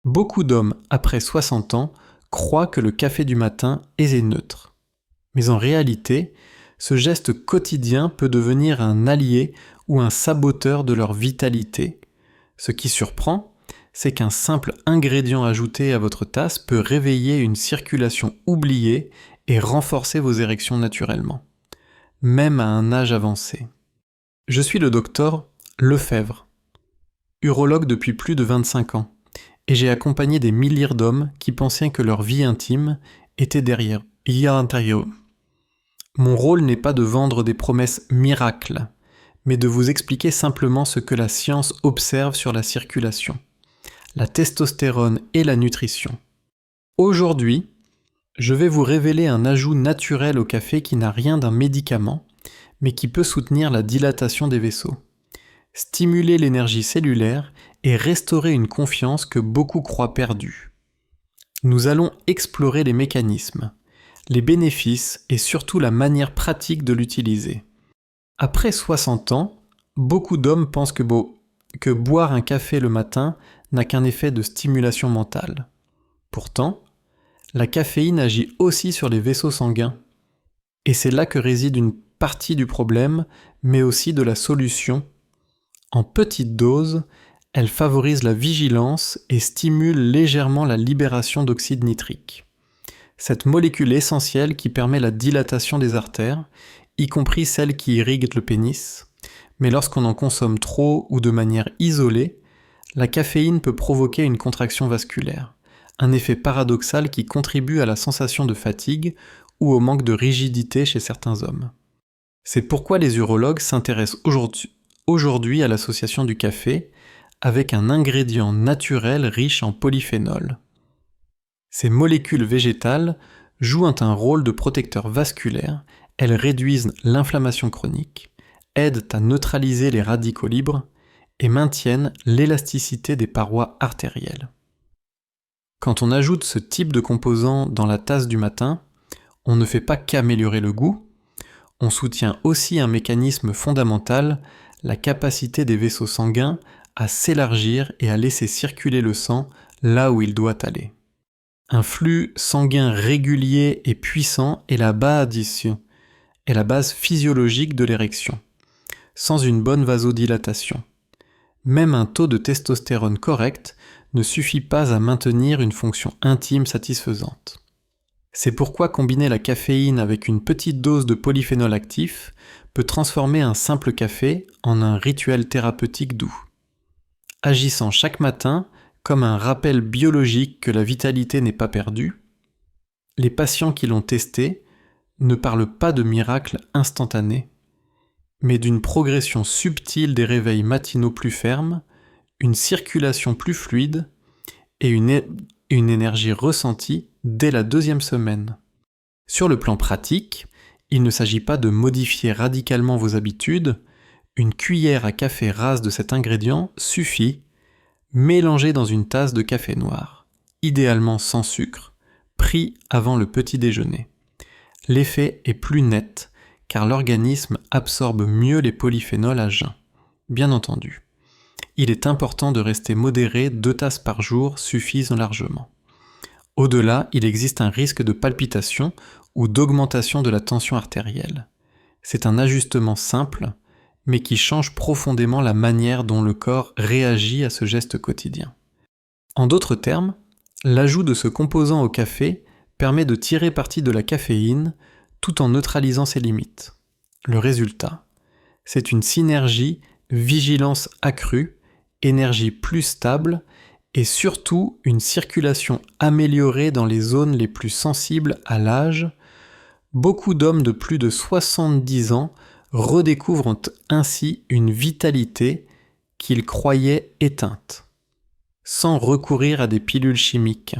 Beaucoup d'hommes, après 60 ans, croient que le café du matin est neutre. Mais en réalité, ce geste quotidien peut devenir un allié ou un saboteur de leur vitalité. Ce qui surprend, c'est qu'un simple ingrédient ajouté à votre tasse peut réveiller une circulation oubliée et renforcer vos érections naturellement, même à un âge avancé. Je suis le docteur Lefebvre, urologue depuis plus de 25 ans, et j'ai accompagné des milliers d'hommes qui pensaient que leur vie intime était derrière, à l'intérieur. Mon rôle n'est pas de vendre des promesses miracles, mais de vous expliquer simplement ce que la science observe sur la circulation, la testostérone et la nutrition. Aujourd'hui, je vais vous révéler un ajout naturel au café qui n'a rien d'un médicament, mais qui peut soutenir la dilatation des vaisseaux, stimuler l'énergie cellulaire et restaurer une confiance que beaucoup croient perdue. Nous allons explorer les mécanismes, les bénéfices et surtout la manière pratique de l'utiliser. Après 60 ans, beaucoup d'hommes pensent que boire un café le matin n'a qu'un effet de stimulation mentale. Pourtant, la caféine agit aussi sur les vaisseaux sanguins. Et c'est là que réside une partie du problème, mais aussi de la solution. En petite dose, elle favorise la vigilance et stimule légèrement la libération d'oxyde nitrique. Cette molécule essentielle qui permet la dilatation des artères, y compris celles qui irriguent le pénis, mais lorsqu'on en consomme trop ou de manière isolée, la caféine peut provoquer une contraction vasculaire, un effet paradoxal qui contribue à la sensation de fatigue ou au manque de rigidité chez certains hommes. C'est pourquoi les urologues s'intéressent aujourd'hui à l'association du café avec un ingrédient naturel riche en polyphénol. Ces molécules végétales jouent un rôle de protecteur vasculaire, elles réduisent l'inflammation chronique, aident à neutraliser les radicaux libres et maintiennent l'élasticité des parois artérielles. Quand on ajoute ce type de composant dans la tasse du matin, on ne fait pas qu'améliorer le goût, on soutient aussi un mécanisme fondamental, la capacité des vaisseaux sanguins à s'élargir et à laisser circuler le sang là où il doit aller. Un flux sanguin régulier et puissant est la base physiologique de l'érection. Sans une bonne vasodilatation, même un taux de testostérone correct ne suffit pas à maintenir une fonction intime satisfaisante. C'est pourquoi combiner la caféine avec une petite dose de polyphénol actif peut transformer un simple café en un rituel thérapeutique doux. Agissant chaque matin comme un rappel biologique que la vitalité n'est pas perdue, les patients qui l'ont testé ne parlent pas de miracle instantané, mais d'une progression subtile des réveils matinaux plus fermes, une circulation plus fluide et une énergie ressentie dès la 2e semaine. Sur le plan pratique, il ne s'agit pas de modifier radicalement vos habitudes, une cuillère à café rase de cet ingrédient suffit, mélangé dans une tasse de café noir, idéalement sans sucre, pris avant le petit déjeuner. L'effet est plus net, car l'organisme absorbe mieux les polyphénols à jeun. Bien entendu, il est important de rester modéré, 2 tasses par jour suffisent largement. Au-delà, il existe un risque de palpitation ou d'augmentation de la tension artérielle. C'est un ajustement simple, mais qui change profondément la manière dont le corps réagit à ce geste quotidien. En d'autres termes, l'ajout de ce composant au café permet de tirer parti de la caféine tout en neutralisant ses limites. Le résultat, c'est une synergie vigilance accrue, énergie plus stable et surtout une circulation améliorée dans les zones les plus sensibles à l'âge. Beaucoup d'hommes de plus de 70 ans redécouvrent ainsi une vitalité qu'ils croyaient éteinte, sans recourir à des pilules chimiques.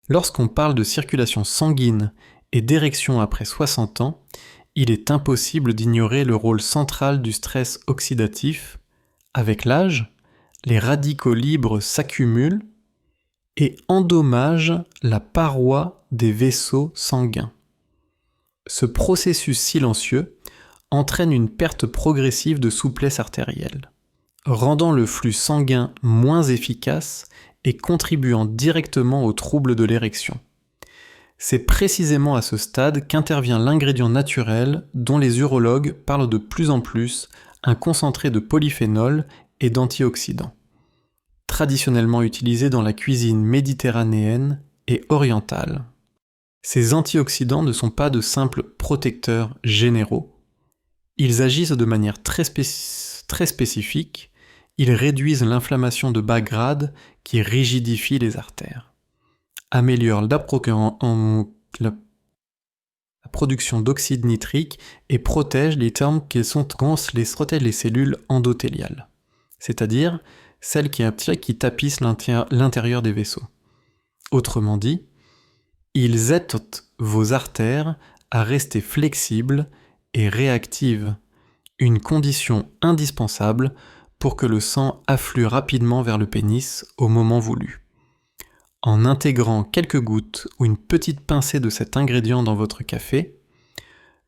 Lorsqu'on parle de circulation sanguine et d'érection après 60 ans, il est impossible d'ignorer le rôle central du stress oxydatif. Avec l'âge, les radicaux libres s'accumulent et endommagent la paroi des vaisseaux sanguins. Ce processus silencieux entraîne une perte progressive de souplesse artérielle, rendant le flux sanguin moins efficace et contribuant directement aux troubles de l'érection. C'est précisément à ce stade qu'intervient l'ingrédient naturel dont les urologues parlent de plus en plus, un concentré de polyphénol et d'antioxydants, traditionnellement utilisé dans la cuisine méditerranéenne et orientale. Ces antioxydants ne sont pas de simples protecteurs généraux. Ils agissent de manière très spécifique. Ils réduisent l'inflammation de bas grade qui rigidifie les artères, améliorent la production d'oxyde nitrique et protègent les cellules endothéliales, c'est-à-dire celles qui tapissent l'intérieur des vaisseaux. Autrement dit, ils aident vos artères à rester flexibles et réactives, une condition indispensable pour que le sang afflue rapidement vers le pénis au moment voulu. En intégrant quelques gouttes ou une petite pincée de cet ingrédient dans votre café,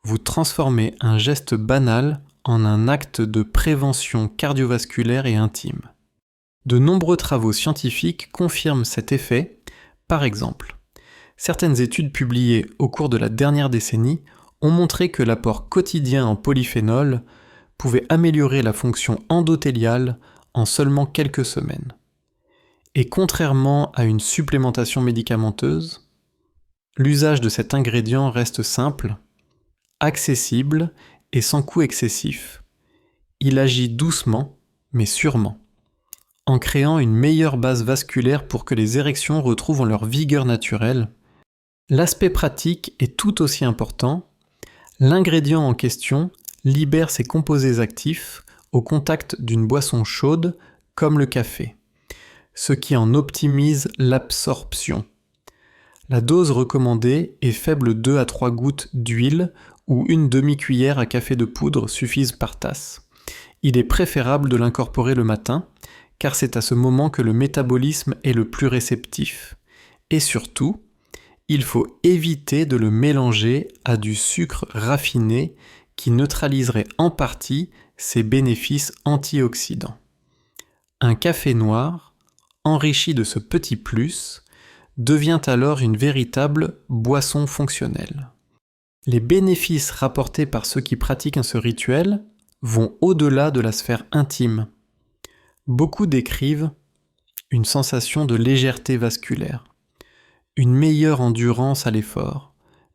vous transformez un geste banal en un acte de prévention cardiovasculaire et intime. De nombreux travaux scientifiques confirment cet effet. Par exemple, certaines études publiées au cours de la dernière décennie ont montré que l'apport quotidien en polyphénol pouvait améliorer la fonction endothéliale en seulement quelques semaines. Et contrairement à une supplémentation médicamenteuse, l'usage de cet ingrédient reste simple, accessible et sans coût excessif. Il agit doucement, mais sûrement, en créant une meilleure base vasculaire pour que les érections retrouvent leur vigueur naturelle. L'aspect pratique est tout aussi important. L'ingrédient en question libère ses composés actifs au contact d'une boisson chaude comme le café, ce qui en optimise l'absorption. La dose recommandée est faible 2 à 3 gouttes d'huile ou une demi-cuillère à café de poudre suffisent par tasse. Il est préférable de l'incorporer le matin, car c'est à ce moment que le métabolisme est le plus réceptif. Et surtout, il faut éviter de le mélanger à du sucre raffiné qui neutraliserait en partie ses bénéfices antioxydants. Un café noir, enrichi de ce petit plus, devient alors une véritable boisson fonctionnelle. Les bénéfices rapportés par ceux qui pratiquent ce rituel vont au-delà de la sphère intime. Beaucoup décrivent une sensation de légèreté vasculaire, une meilleure endurance à l'effort,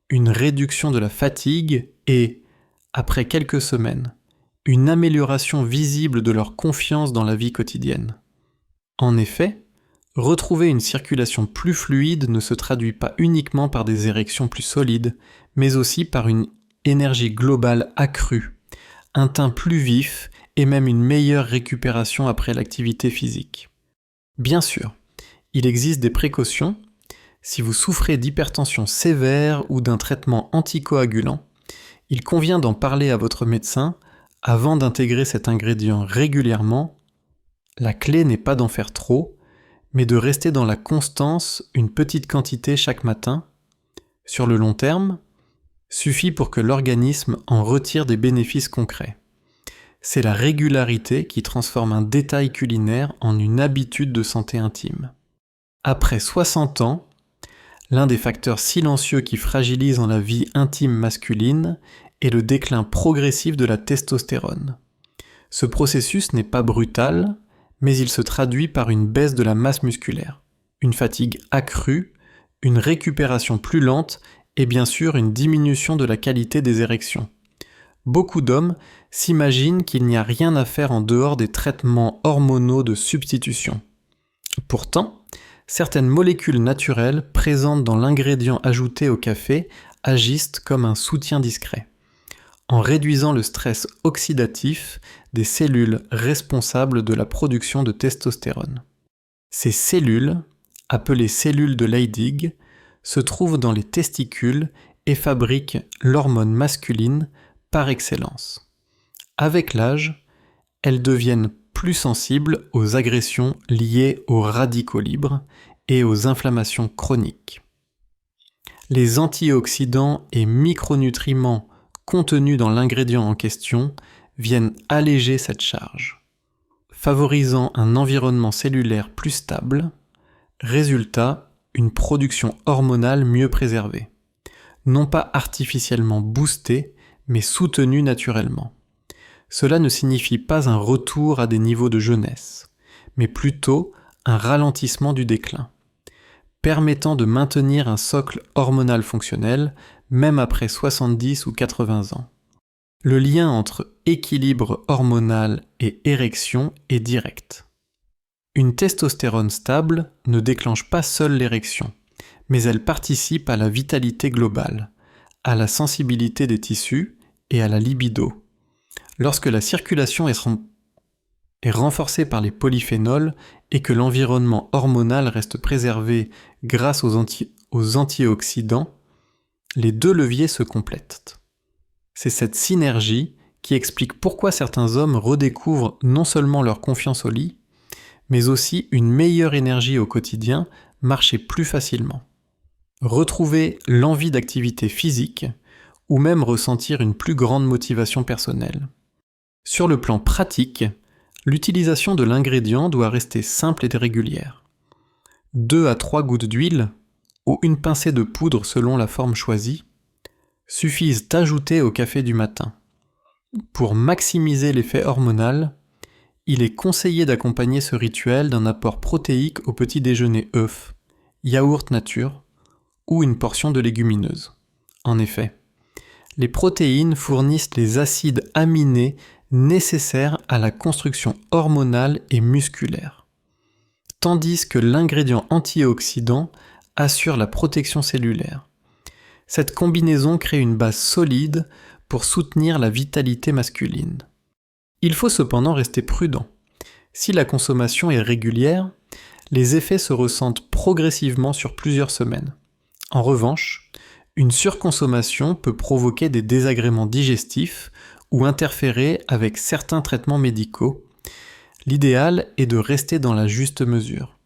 une réduction de la fatigue et, après quelques semaines, une amélioration visible de leur confiance dans la vie quotidienne. En effet, retrouver une circulation plus fluide ne se traduit pas uniquement par des érections plus solides, mais aussi par une énergie globale accrue, un teint plus vif et même une meilleure récupération après l'activité physique. Bien sûr, il existe des précautions. Si vous souffrez d'hypertension sévère ou d'un traitement anticoagulant, il convient d'en parler à votre médecin avant d'intégrer cet ingrédient régulièrement. La clé n'est pas d'en faire trop, mais de rester dans la constance, une petite quantité chaque matin. Sur le long terme, suffit pour que l'organisme en retire des bénéfices concrets. C'est la régularité qui transforme un détail culinaire en une habitude de santé intime. Après 60 ans, l'un des facteurs silencieux qui fragilisent dans la vie intime masculine est le déclin progressif de la testostérone. Ce processus n'est pas brutal, mais il se traduit par une baisse de la masse musculaire, une fatigue accrue, une récupération plus lente et bien sûr une diminution de la qualité des érections. Beaucoup d'hommes s'imaginent qu'il n'y a rien à faire en dehors des traitements hormonaux de substitution. Pourtant, certaines molécules naturelles présentes dans l'ingrédient ajouté au café agissent comme un soutien discret, en réduisant le stress oxydatif des cellules responsables de la production de testostérone. Ces cellules, appelées cellules de Leydig, se trouvent dans les testicules et fabriquent l'hormone masculine par excellence. Avec l'âge, elles deviennent plus sensibles aux agressions liées aux radicaux libres et aux inflammations chroniques. Les antioxydants et micronutriments contenus dans l'ingrédient en question viennent alléger cette charge, favorisant un environnement cellulaire plus stable, Résultat, une production hormonale mieux préservée. Non pas artificiellement boostée, mais soutenue naturellement. Cela ne signifie pas un retour à des niveaux de jeunesse, mais plutôt un ralentissement du déclin, permettant de maintenir un socle hormonal fonctionnel même après 70 ou 80 ans. Le lien entre équilibre hormonal et érection est direct. Une testostérone stable ne déclenche pas seule l'érection, mais elle participe à la vitalité globale, à la sensibilité des tissus et à la libido. Lorsque la circulation est renforcée par les polyphénols et que l'environnement hormonal reste préservé grâce aux antioxydants, les deux leviers se complètent. C'est cette synergie qui explique pourquoi certains hommes redécouvrent non seulement leur confiance au lit, mais aussi une meilleure énergie au quotidien, marcher plus facilement. Retrouver l'envie d'activité physique ou même ressentir une plus grande motivation personnelle. Sur le plan pratique, l'utilisation de l'ingrédient doit rester simple et régulière. 2 à 3 gouttes d'huile ou une pincée de poudre selon la forme choisie suffisent d'ajouter au café du matin. Pour maximiser l'effet hormonal, il est conseillé d'accompagner ce rituel d'un apport protéique au petit déjeuner œufs, yaourt nature ou une portion de légumineuses. En effet, les protéines fournissent les acides aminés nécessaires à la construction hormonale et musculaire, tandis que l'ingrédient antioxydant assure la protection cellulaire. Cette combinaison crée une base solide pour soutenir la vitalité masculine. Il faut cependant rester prudent. Si la consommation est régulière, les effets se ressentent progressivement sur plusieurs semaines. En revanche, une surconsommation peut provoquer des désagréments digestifs ou interférer avec certains traitements médicaux. L'idéal est de rester dans la juste mesure,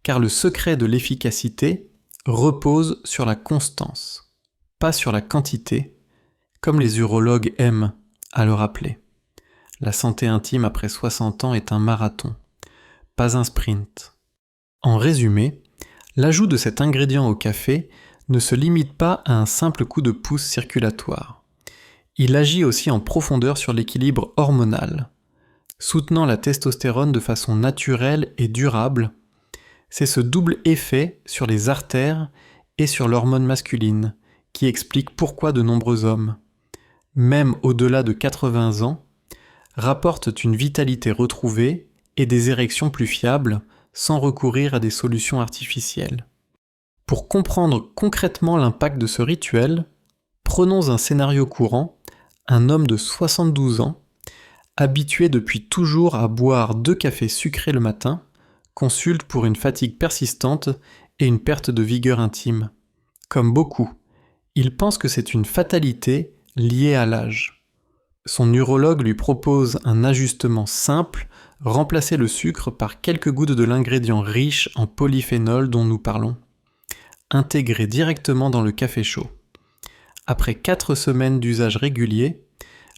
car le secret de l'efficacité repose sur la constance, pas sur la quantité, comme les urologues aiment à le rappeler. La santé intime après 60 ans est un marathon, pas un sprint. En résumé, l'ajout de cet ingrédient au café ne se limite pas à un simple coup de pouce circulatoire. Il agit aussi en profondeur sur l'équilibre hormonal, soutenant la testostérone de façon naturelle et durable. C'est ce double effet sur les artères et sur l'hormone masculine qui explique pourquoi de nombreux hommes, même au-delà de 80 ans, rapportent une vitalité retrouvée et des érections plus fiables sans recourir à des solutions artificielles. Pour comprendre concrètement l'impact de ce rituel, prenons un scénario courant, un homme de 72 ans, habitué depuis toujours à boire 2 cafés sucrés le matin, consulte pour une fatigue persistante et une perte de vigueur intime. Comme beaucoup, il pense que c'est une fatalité liée à l'âge. Son urologue lui propose un ajustement simple, remplacer le sucre par quelques gouttes de l'ingrédient riche en polyphénol dont nous parlons, intégré directement dans le café chaud. Après 4 semaines d'usage régulier,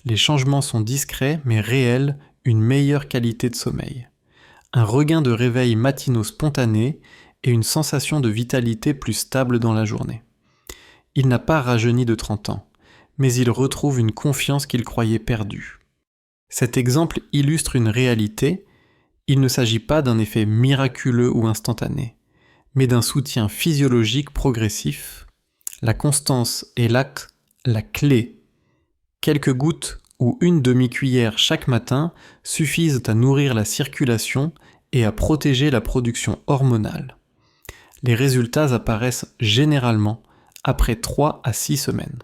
les changements sont discrets mais réels, une meilleure qualité de sommeil, un regain de réveil matinaux spontané et une sensation de vitalité plus stable dans la journée. Il n'a pas rajeuni de 30 ans, mais il retrouve une confiance qu'il croyait perdue. Cet exemple illustre une réalité, il ne s'agit pas d'un effet miraculeux ou instantané, mais d'un soutien physiologique progressif. La constance est la clé. Quelques gouttes ou une demi-cuillère chaque matin suffisent à nourrir la circulation et à protéger la production hormonale. Les résultats apparaissent généralement après 3 à 6 semaines.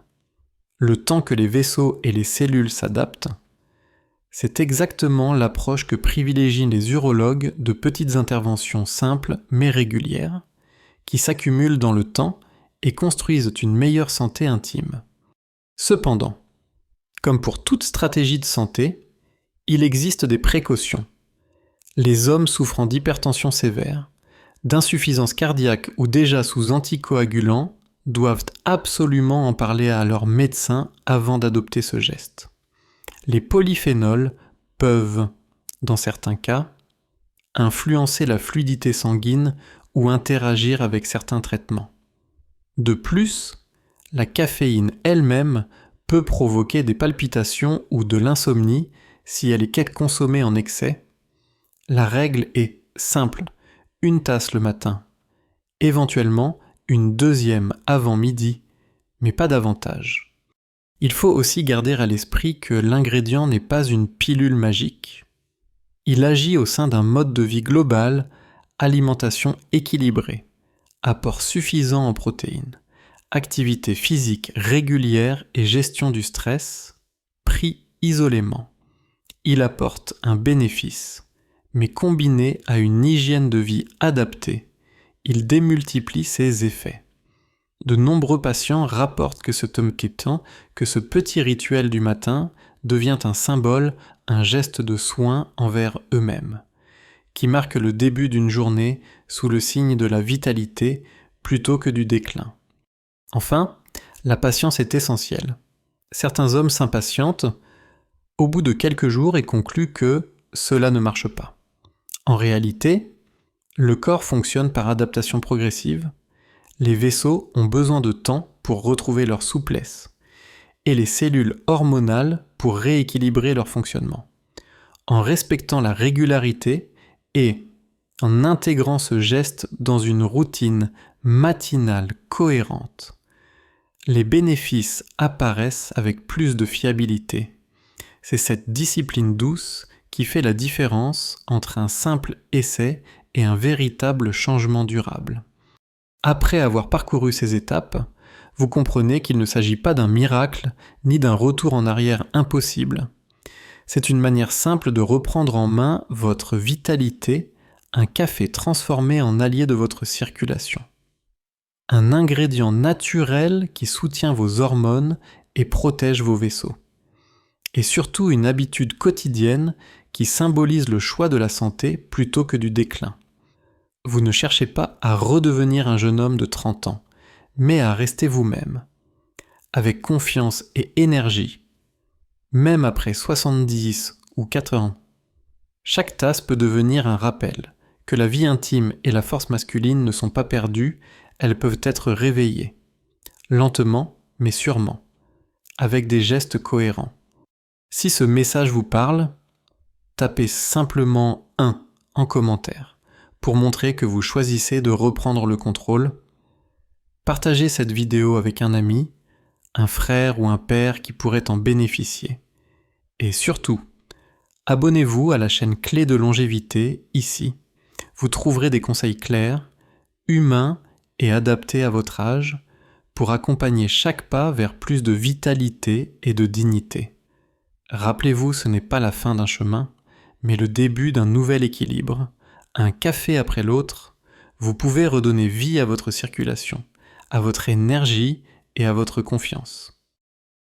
Le temps que les vaisseaux et les cellules s'adaptent, c'est exactement l'approche que privilégient les urologues de petites interventions simples mais régulières, qui s'accumulent dans le temps et construisent une meilleure santé intime. Cependant, comme pour toute stratégie de santé, il existe des précautions. Les hommes souffrant d'hypertension sévère, d'insuffisance cardiaque ou déjà sous anticoagulants doivent absolument en parler à leur médecin avant d'adopter ce geste. Les polyphénols peuvent, dans certains cas, influencer la fluidité sanguine ou interagir avec certains traitements. De plus, la caféine elle-même peut provoquer des palpitations ou de l'insomnie si elle est consommée en excès. La règle est simple, une tasse le matin, éventuellement une deuxième avant midi, mais pas davantage. Il faut aussi garder à l'esprit que l'ingrédient n'est pas une pilule magique. Il agit au sein d'un mode de vie global, alimentation équilibrée, apport suffisant en protéines, activité physique régulière et gestion du stress, pris isolément. Il apporte un bénéfice, mais combiné à une hygiène de vie adaptée, il démultiplie ses effets. De nombreux patients rapportent que ce petit rituel du matin devient un symbole, un geste de soin envers eux-mêmes, qui marque le début d'une journée sous le signe de la vitalité plutôt que du déclin. Enfin, la patience est essentielle. Certains hommes s'impatientent au bout de quelques jours et concluent que cela ne marche pas. En réalité, le corps fonctionne par adaptation progressive, les vaisseaux ont besoin de temps pour retrouver leur souplesse, et les cellules hormonales pour rééquilibrer leur fonctionnement. En respectant la régularité et en intégrant ce geste dans une routine matinale cohérente, les bénéfices apparaissent avec plus de fiabilité. C'est cette discipline douce qui fait la différence entre un simple essai et un véritable changement durable. Après avoir parcouru ces étapes, vous comprenez qu'il ne s'agit pas d'un miracle ni d'un retour en arrière impossible. C'est une manière simple de reprendre en main votre vitalité, un café transformé en allié de votre circulation. Un ingrédient naturel qui soutient vos hormones et protège vos vaisseaux. Et surtout une habitude quotidienne qui symbolise le choix de la santé plutôt que du déclin. Vous ne cherchez pas à redevenir un jeune homme de 30 ans, mais à rester vous-même, avec confiance et énergie, même après 70 ou 4 ans. Chaque tasse peut devenir un rappel que la vie intime et la force masculine ne sont pas perdues, elles peuvent être réveillées, lentement mais sûrement, avec des gestes cohérents. Si ce message vous parle, tapez simplement 1 en commentaire pour montrer que vous choisissez de reprendre le contrôle. Partagez cette vidéo avec un ami, un frère ou un père qui pourrait en bénéficier. Et surtout, abonnez-vous à la chaîne Clé de longévité ici. Vous trouverez des conseils clairs, humains et adaptés à votre âge pour accompagner chaque pas vers plus de vitalité et de dignité. Rappelez-vous, ce n'est pas la fin d'un chemin, mais le début d'un nouvel équilibre. Un café après l'autre, vous pouvez redonner vie à votre circulation, à votre énergie et à votre confiance.